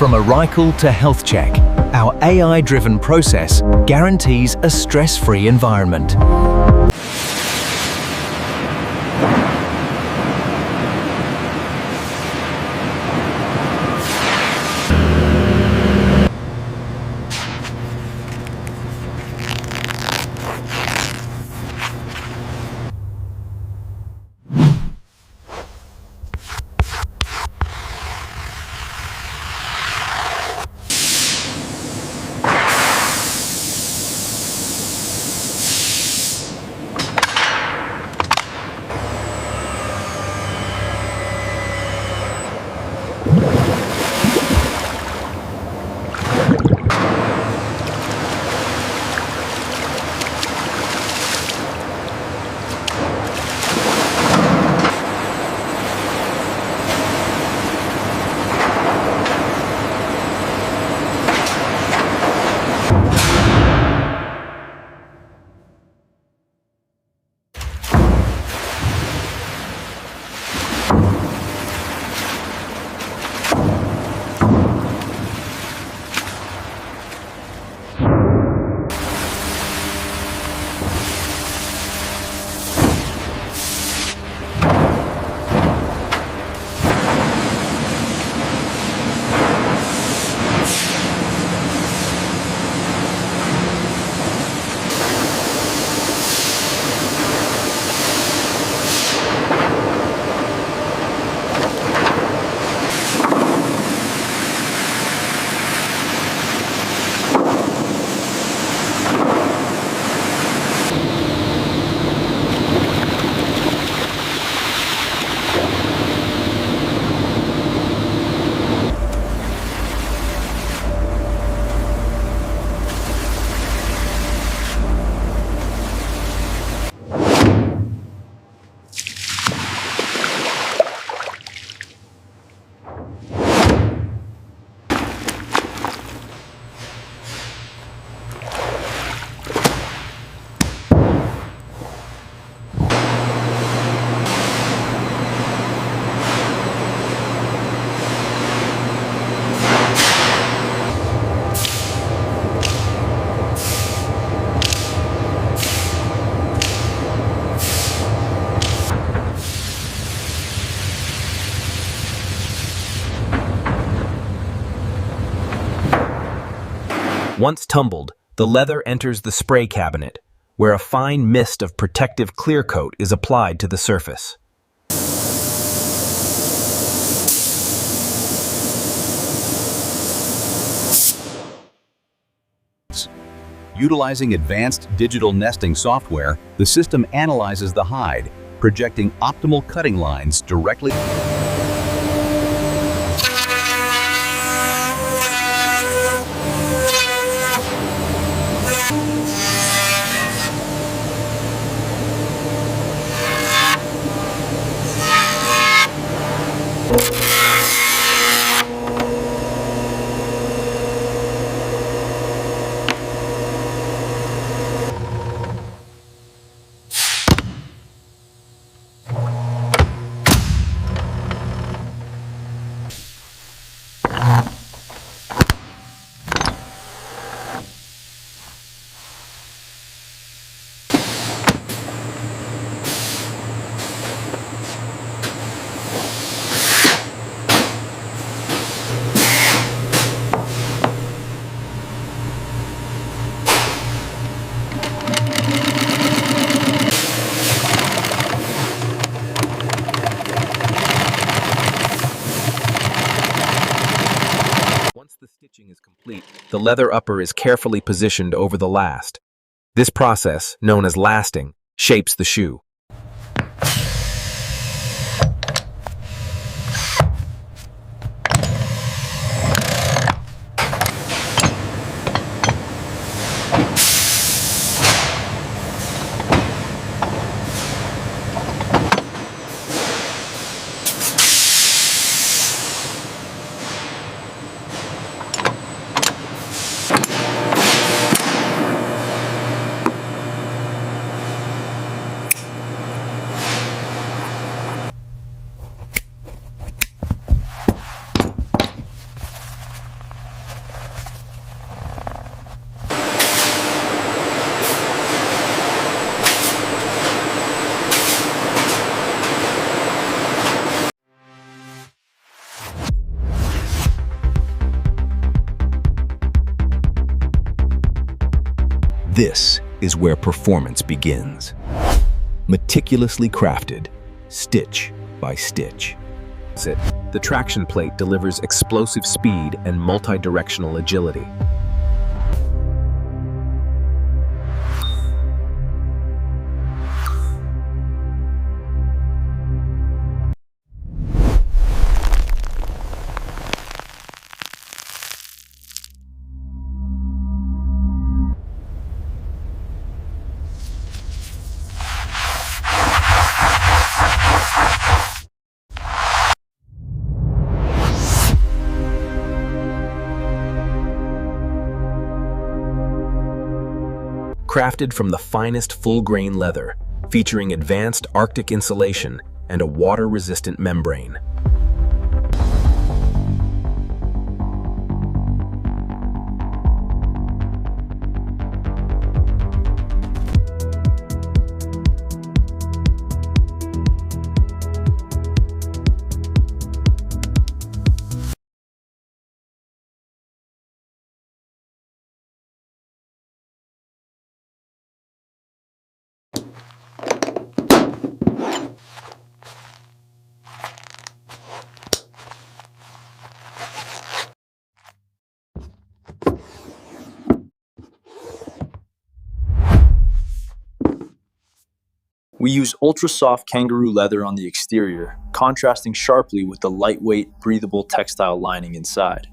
From arrival to health check, our AI-driven process guarantees a stress-free environment. Once tumbled, the leather enters the spray cabinet, where a fine mist of protective clear coat is applied to the surface. Utilizing advanced digital nesting software, the system analyzes the hide, projecting optimal cutting lines directly. Is complete, the leather upper is carefully positioned over the last. This process, known as lasting, shapes the shoe. This is where performance begins. Meticulously crafted, stitch by stitch. The traction plate delivers explosive speed and multi-directional agility. Crafted from the finest full-grain leather, featuring advanced Arctic insulation and a water-resistant membrane. We use ultra-soft kangaroo leather on the exterior, contrasting sharply with the lightweight, breathable textile lining inside.